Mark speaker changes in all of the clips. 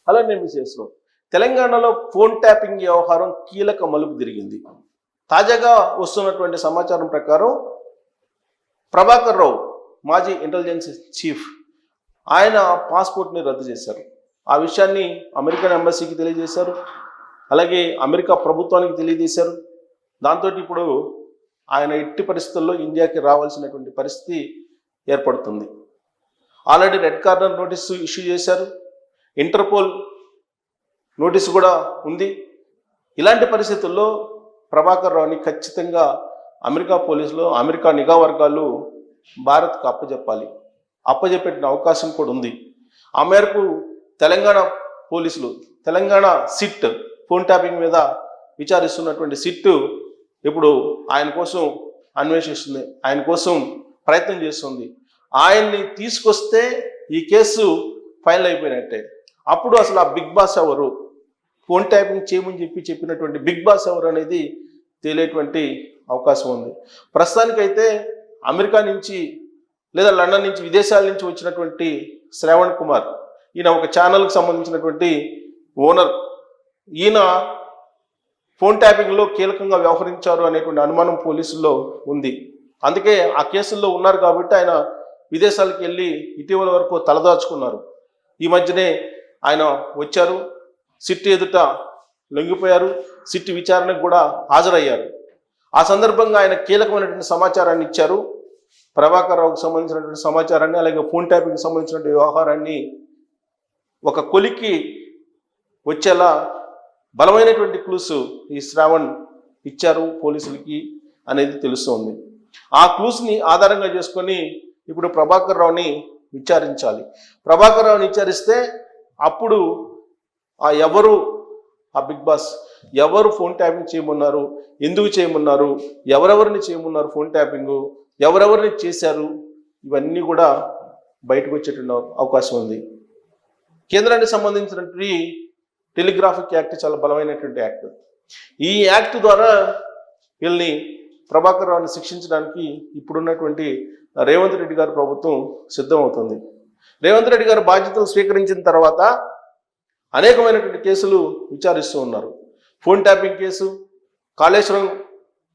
Speaker 1: అలానే విశేషం తెలంగాణలో ఫోన్ ట్యాపింగ్ వ్యవహారం కీలక మలుపు తిరిగింది. తాజాగా వస్తున్నటువంటి సమాచారం ప్రకారం ప్రభాకర్ రావు మాజీ ఇంటెలిజెన్స్ చీఫ్ ఆయన పాస్పోర్ట్ని రద్దు చేశారు. ఆ విషయాన్ని అమెరికన్ ఎంబసీకి తెలియజేశారు, అలాగే అమెరికా ప్రభుత్వానికి తెలియజేశారు. దాంతో ఇప్పుడు ఆయన ఎట్టి పరిస్థితుల్లో ఇండియాకి రావాల్సినటువంటి పరిస్థితి ఏర్పడుతుంది. Already red corner notice issue చేశారు, ఇంటర్పోల్ నోటీసు కూడా ఉంది. ఇలాంటి పరిస్థితుల్లో ప్రభాకర్ రావుని ఖచ్చితంగా అమెరికా పోలీసులు, అమెరికా నిఘా వర్గాలు భారత్కు అప్పజెప్పాలి. అప్పజెప్పేట అవకాశం కూడా ఉంది. ఆ మేరకు తెలంగాణ పోలీసులు, తెలంగాణ సిట్ ఫోన్ ట్యాపింగ్ మీద విచారిస్తున్నటువంటి సిట్ ఇప్పుడు ఆయన కోసం అన్వేషిస్తుంది, ఆయన కోసం ప్రయత్నం చేస్తుంది. ఆయన్ని తీసుకొస్తే ఈ కేసు ఫైనల్ అయిపోయినట్టే. అప్పుడు అసలు ఆ బిగ్ బాస్ ఎవరు, ఫోన్ ట్యాపింగ్ చేయమని చెప్పినటువంటి బిగ్ బాస్ ఎవరు అనేది తేలేటువంటి అవకాశం ఉంది. ప్రస్తుతానికైతే అమెరికా నుంచి లేదా లండన్ నుంచి, విదేశాల నుంచి వచ్చినటువంటి శ్రావణ్ కుమార్, ఈయన ఒక ఛానల్కి సంబంధించినటువంటి ఓనర్. ఈయన ఫోన్ ట్యాపింగ్లో కీలకంగా వ్యవహరించారు అనేటువంటి అనుమానం పోలీసుల్లో ఉంది. అందుకే ఆ కేసుల్లో ఉన్నారు కాబట్టి ఆయన విదేశాలకు వెళ్ళి ఇటీవల వరకు తలదాచుకున్నారు. ఈ మధ్యనే ఆయన వచ్చారు, సిట్ ఎదుట లొంగిపోయారు, సిట్ విచారణకు కూడా హాజరయ్యారు. ఆ సందర్భంగా ఆయన కీలకమైనటువంటి సమాచారాన్ని ఇచ్చారు. ప్రభాకర్ రావుకు సంబంధించినటువంటి సమాచారాన్ని, అలాగే ఫోన్ ట్యాపింగ్కి సంబంధించినటువంటి వ్యవహారాన్ని ఒక కొలికి వచ్చేలా బలమైనటువంటి క్లూస్ ఈ శ్రావణ్ ఇచ్చారు పోలీసులకి అనేది తెలుస్తోంది. ఆ క్లూస్ని ఆధారంగా చేసుకొని ఇప్పుడు ప్రభాకర్ రావుని విచారించాలి. ప్రభాకర్ రావుని విచారిస్తే అప్పుడు ఆ బిగ్ బాస్ ఎవరు ఫోన్ ట్యాపింగ్ చేయమన్నారు, ఎందుకు చేయమన్నారు, ఎవరెవరిని చేయమన్నారు, ఫోన్ ట్యాపింగ్ ఎవరెవరిని చేశారు, ఇవన్నీ కూడా బయటకు వచ్చేటువంటి అవకాశం ఉంది. కేంద్రానికి సంబంధించినటువంటి టెలిగ్రాఫిక్ యాక్ట్ చాలా బలమైనటువంటి యాక్ట్. ఈ యాక్ట్ ద్వారా వీళ్ళని ప్రభాకర్ రావుని శిక్షించడానికి ఇప్పుడున్నటువంటి రేవంత్ రెడ్డి గారి ప్రభుత్వం సిద్ధమవుతుంది. రేవంత్ రెడ్డి గారు బాధ్యతలు స్వీకరించిన తర్వాత అనేకమైనటువంటి కేసులు విచారిస్తూ ఉన్నారు. Phone tapping case, Kaleshwaram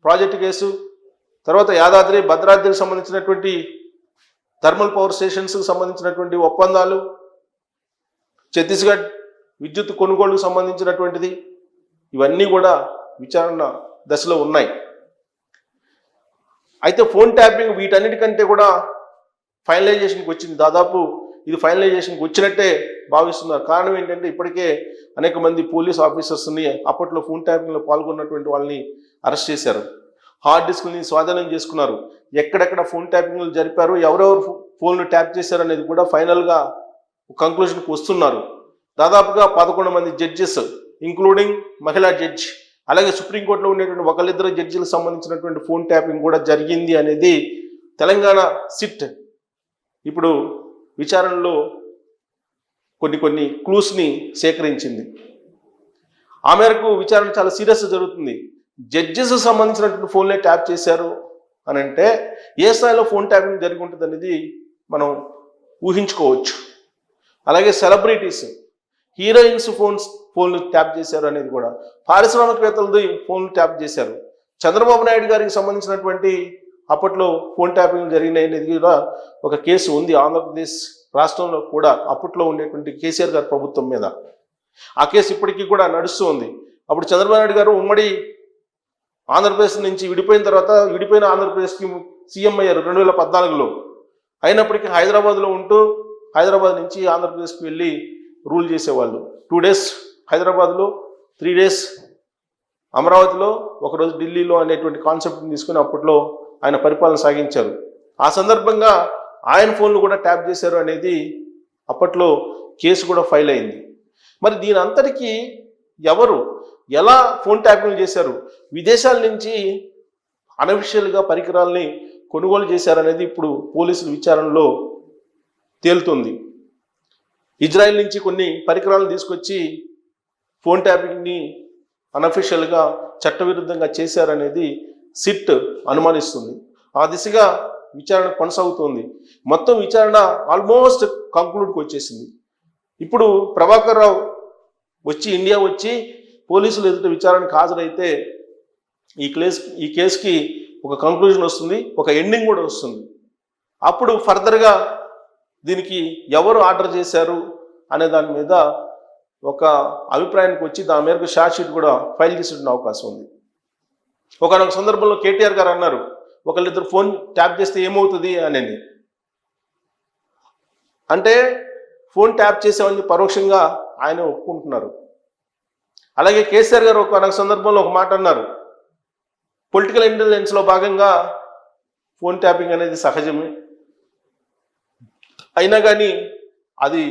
Speaker 1: project case, తర్వాత యాదాద్రి భద్రాద్రికి సంబంధించినటువంటి థర్మల్ పవర్ స్టేషన్స్కి సంబంధించినటువంటి ఒప్పందాలు, ఛత్తీస్గఢ్ విద్యుత్ కొనుగోలుకు సంబంధించినటువంటిది, ఇవన్నీ కూడా విచారణ దశలో ఉన్నాయి. అయితే ఫోన్ ట్యాపింగ్ వీటన్నిటికంటే కూడా ఫైనలైజేషన్కి వచ్చింది. దాదాపు ఇది ఫైనలైజేషన్కి వచ్చినట్టే భావిస్తున్నారు. కారణం ఏంటంటే ఇప్పటికే అనేక మంది పోలీస్ ఆఫీసర్స్ని, అప్పట్లో ఫోన్ ట్యాపింగ్లో పాల్గొన్నటువంటి వాళ్ళని అరెస్ట్ చేశారు. హార్డ్ డిస్క్ని స్వాధీనం చేసుకున్నారు. ఎక్కడెక్కడ ఫోన్ ట్యాపింగ్లు జరిపారు, ఎవరెవరు ఫోన్లు ట్యాప్ చేశారు అనేది కూడా ఫైనల్గా కంక్లూజన్కి వస్తున్నారు. దాదాపుగా 11 మంది జడ్జెస్, ఇంక్లూడింగ్ మహిళా జడ్జి, అలాగే సుప్రీంకోర్టులో ఉండేటువంటి ఒకళ్ళిద్దరు జడ్జీలకు సంబంధించినటువంటి ఫోన్ ట్యాపింగ్ కూడా జరిగింది అనేది తెలంగాణ సిట్ ఇప్పుడు విచారణలో కొన్ని క్లూస్ని సేకరించింది. ఆ మేరకు విచారణ చాలా సీరియస్గా జరుగుతుంది. జడ్జెస్ సంబంధించినటువంటి ఫోన్లే ట్యాప్ చేశారు అని అంటే ఏ స్థాయిలో ఫోన్ ట్యాపింగ్ జరిగి ఉంటుంది అనేది మనం ఊహించుకోవచ్చు. అలాగే సెలబ్రిటీస్, హీరోయిన్స్ ఫోన్లు ట్యాప్ చేశారు అనేది కూడా, పారిశ్రామికవేత్తలది ఫోన్లు ట్యాప్ చేశారు. చంద్రబాబు నాయుడు గారికి సంబంధించినటువంటి అప్పట్లో ఫోన్ ట్యాపింగ్ జరిగినాయి అనేది కూడా ఒక కేసు ఉంది ఆంధ్రప్రదేశ్ రాష్ట్రంలో కూడా, అప్పట్లో ఉండేటువంటి కేసీఆర్ గారి ప్రభుత్వం మీద. ఆ కేసు ఇప్పటికీ కూడా నడుస్తూ ఉంది. అప్పుడు చంద్రబాబు నాయుడు గారు ఉమ్మడి ఆంధ్రప్రదేశ్ నుంచి విడిపోయిన ఆంధ్రప్రదేశ్కి సీఎం అయ్యారు 2014లో. అయినప్పటికీ హైదరాబాద్లో ఉంటూ హైదరాబాద్ నుంచి ఆంధ్రప్రదేశ్కి వెళ్ళి రూల్ చేసేవాళ్ళు. 2 days హైదరాబాద్లో, 3 days అమరావతిలో, ఒకరోజు ఢిల్లీలో అనేటువంటి కాన్సెప్ట్ని తీసుకుని అప్పట్లో ఆయన పరిపాలన సాగించారు. ఆ సందర్భంగా ఆయన ఫోన్లు కూడా ట్యాప్ చేశారు అనేది అప్పట్లో కేసు కూడా ఫైల్ అయింది. మరి దీని అంతటికీ ఎవరు ఎలా ఫోన్ ట్యాపింగ్ చేశారు, విదేశాల నుంచి అనఫిషియల్గా పరికరాల్ని కొనుగోలు చేశారనేది ఇప్పుడు పోలీసుల విచారణలో తేలుతుంది. ఇజ్రాయెల్ నుంచి కొన్ని పరికరాలను తీసుకొచ్చి ఫోన్ ట్యాపింగ్ని అనఫిషియల్గా చట్టవిరుద్ధంగా చేశారనేది సిట్ అనుమానిస్తుంది. ఆ దిశగా విచారణ కొనసాగుతోంది. మొత్తం విచారణ ఆల్మోస్ట్ కంక్లూడ్కి వచ్చేసింది. ఇప్పుడు ప్రభాకర్ రావు వచ్చి ఇండియా వచ్చి పోలీసులు ఎదుట విచారణకు హాజరైతే ఈ కేసుకి ఒక కంక్లూజన్ వస్తుంది, ఒక ఎండింగ్ కూడా వస్తుంది. అప్పుడు ఫర్దర్గా దీనికి ఎవరు ఆర్డర్ చేశారు అనే దాని మీద ఒక అభిప్రాయానికి వచ్చి దాని మేరకు షార్ట్ షీట్ కూడా ఫైల్ చేసే అవకాశం ఉంది. ఒకనొక సందర్భంలో కేటీఆర్ గారు అన్నారు, ఒకళ్ళిద్దరు ఫోన్ ట్యాప్ చేస్తే ఏమవుతుంది అనేది. అంటే ఫోన్ ట్యాప్ చేసామని పరోక్షంగా ఆయన ఒప్పుకుంటున్నారు. అలాగే కేసీఆర్ గారు ఒకనొక సందర్భంలో ఒక మాట అన్నారు, పొలిటికల్ ఇంటెలిజెన్స్లో భాగంగా ఫోన్ ట్యాపింగ్ అనేది సహజమే, అయినా కానీ అది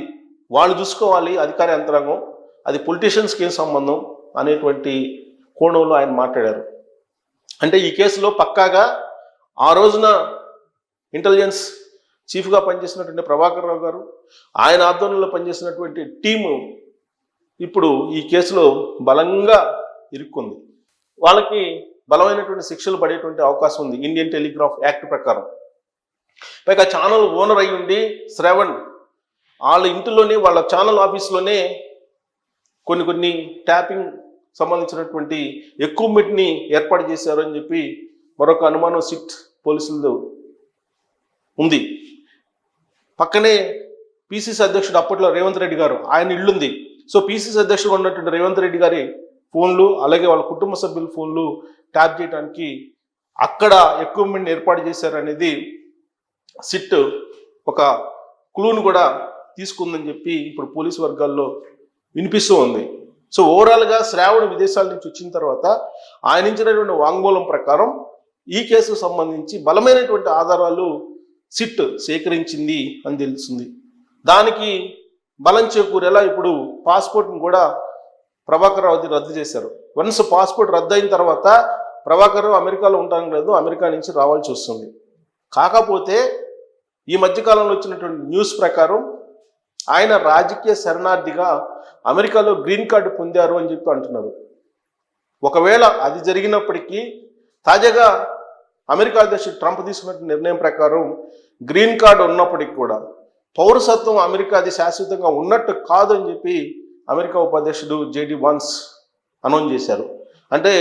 Speaker 1: వాళ్ళు చూసుకోవాలి అధికార యంత్రాంగం, అది పొలిటీషియన్స్కి ఏం సంబంధం అనేటువంటి కోణంలో ఆయన మాట్లాడారు. అంటే ఈ కేసులో పక్కాగా ఆ రోజున ఇంటెలిజెన్స్ చీఫ్గా పనిచేసినటువంటి ప్రభాకర్ రావు గారు, ఆయన ఆధ్వర్యంలో పనిచేసినటువంటి టీము ఇప్పుడు ఈ కేసులో బలంగా ఇరుక్కుంది. వాళ్ళకి బలమైనటువంటి శిక్షలు పడేటువంటి అవకాశం ఉంది ఇండియన్ టెలిగ్రాఫ్ యాక్ట్ ప్రకారం. పైగా ఛానల్ ఓనర్ అయి ఉండి శ్రవణ్ వాళ్ళ ఇంటిలోనే, వాళ్ళ ఛానల్ ఆఫీస్లోనే కొన్ని ట్యాపింగ్ సంబంధించినటువంటి ఎక్విప్మెంట్ని ఏర్పాటు చేశారు అని చెప్పి మరొక అనుమానం సిట్ పోలీసులతో ఉంది. పక్కనే పిసిసి అధ్యక్షుడు అప్పట్లో రేవంత్ రెడ్డి గారు, ఆయన ఇల్లుంది. సో పిసిసి అధ్యక్షుడు ఉన్నటువంటి రేవంత్ రెడ్డి గారి ఫోన్లు, అలాగే వాళ్ళ కుటుంబ సభ్యుల ఫోన్లు ట్యాప్ చేయడానికి అక్కడ ఎక్విప్మెంట్ ఏర్పాటు చేశారనేది సిట్ ఒక క్లూను కూడా తీసుకుందని చెప్పి ఇప్పుడు పోలీసు వర్గాల్లో వినిపిస్తూ ఉంది. సో ఓవరాల్గా శ్రావణ్ విదేశాల నుంచి వచ్చిన తర్వాత ఆయన ఇచ్చినటువంటి వాంగ్మూలం ప్రకారం ఈ కేసుకు సంబంధించి బలమైనటువంటి ఆధారాలు సిట్ సేకరించింది అని తెలుస్తుంది. దానికి బలం చేకూరేలా ఇప్పుడు పాస్పోర్ట్ని కూడా ప్రభాకర్ రావుది రద్దు చేశారు. వన్స్ పాస్పోర్ట్ రద్దు అయిన తర్వాత ప్రభాకర్ రావు అమెరికాలో ఉండడానికి లేదు, అమెరికా నుంచి రావాల్సి వస్తుంది. కాకపోతే ఈ మధ్యకాలంలో వచ్చినటువంటి న్యూస్ ప్రకారం ఆయన రాజకీయ శరణార్థిగా అమెరికాలో గ్రీన్ కార్డు పొందారు అని చెప్పి అంటున్నారు. ఒకవేళ అది జరిగినప్పటికీ తాజాగా అమెరికా అధ్యక్షుడు ట్రంప్ తీసుకున్న నిర్ణయం ప్రకారం గ్రీన్ కార్డు ఉన్నప్పటికీ కూడా పౌరసత్వం అమెరికాది శాశ్వతంగా ఉన్నట్టు కాదు అని చెప్పి అమెరికా ఉపాధ్యక్షుడు జేడి వాన్స్ అనౌన్స్ చేశారు. అంటే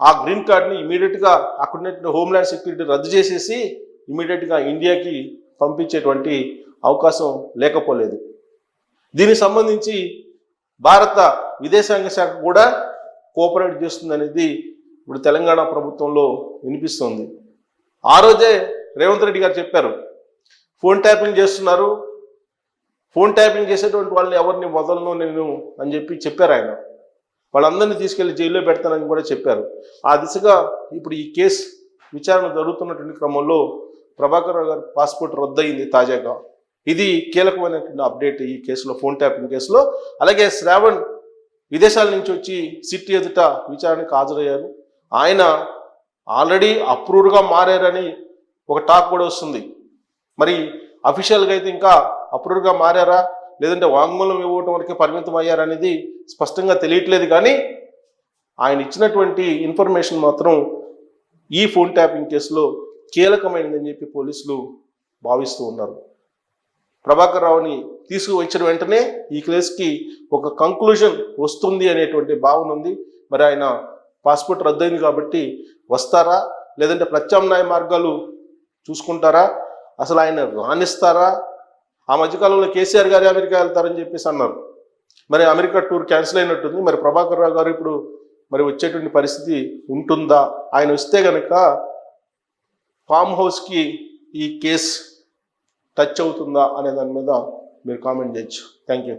Speaker 1: ఆ గ్రీన్ కార్డ్ని ఇమీడియట్గా అక్కడ హోమ్ల్యాండ్ సెక్యూరిటీ రద్దు చేసేసి ఇమీడియట్గా ఇండియాకి పంపించేటువంటి అవకాశం లేకపోలేదు. దీనికి సంబంధించి భారత విదేశాంగ శాఖ కూడా కోఆపరేట్ చేస్తుంది అనేది ఇప్పుడు తెలంగాణ ప్రభుత్వంలో వినిపిస్తుంది. ఆ రోజే రేవంత్ రెడ్డి గారు చెప్పారు, ఫోన్ ట్యాపింగ్ చేస్తున్నారు, ఫోన్ ట్యాపింగ్ చేసేటువంటి వాళ్ళని ఎవరిని వదలను నేను అని చెప్పారు ఆయన. వాళ్ళందరినీ తీసుకెళ్లి జైల్లో పెడతానని కూడా చెప్పారు. ఆ దిశగా ఇప్పుడు ఈ కేసు విచారణ జరుగుతున్నటువంటి క్రమంలో ప్రభాకర్ రావు గారి పాస్పోర్ట్ రద్దయింది తాజాగా. ఇది కీలకమైనటువంటి అప్డేట్ ఈ కేసులో, ఫోన్ ట్యాపింగ్ కేసులో. అలాగే శ్రావణ్ విదేశాల నుంచి వచ్చి సిట్ ఎదుట విచారణకు హాజరయ్యారు. ఆయన ఆల్రెడీ అప్రూవ్డ్గా మారారని ఒక టాక్ కూడా వస్తుంది. మరి అఫీషియల్గా అయితే ఇంకా అప్రూవ్డ్గా మారారా లేదంటే వాంగ్మూలం ఇవ్వటం వరకే పరిమితం అయ్యారనేది స్పష్టంగా తెలియట్లేదు. కానీ ఆయన ఇచ్చినటువంటి ఇన్ఫర్మేషన్ మాత్రం ఈ ఫోన్ ట్యాపింగ్ కేసులో కీలకమైనదని చెప్పి పోలీసులు భావిస్తూ ఉన్నారు. ప్రభాకర్ రావుని తీసుకువచ్చిన వెంటనే ఈ కేసుకి ఒక కంక్లూజన్ వస్తుంది అనేటువంటి భావన ఉంది. మరి ఆయన పాస్పోర్ట్ రద్దయింది కాబట్టి వస్తారా లేదంటే ప్రత్యామ్నాయ మార్గాలు చూసుకుంటారా, అసలు ఆయన రాణిస్తారా? ఆ మధ్యకాలంలో కేసీఆర్ గారు అమెరికా వెళ్తారని చెప్పేసి అన్నారు. మరి అమెరికా టూర్ క్యాన్సిల్ అయినట్టుంది. మరి ప్రభాకర్ రావు గారు ఇప్పుడు మరి వచ్చేటువంటి పరిస్థితి ఉంటుందా? ఆయన వస్తే కనుక ఫామ్ హౌస్కి ఈ కేసు టచ్ అవుతుందా అనే దాని మీద మీరు కామెంట్ చేయొచ్చు. Thank you.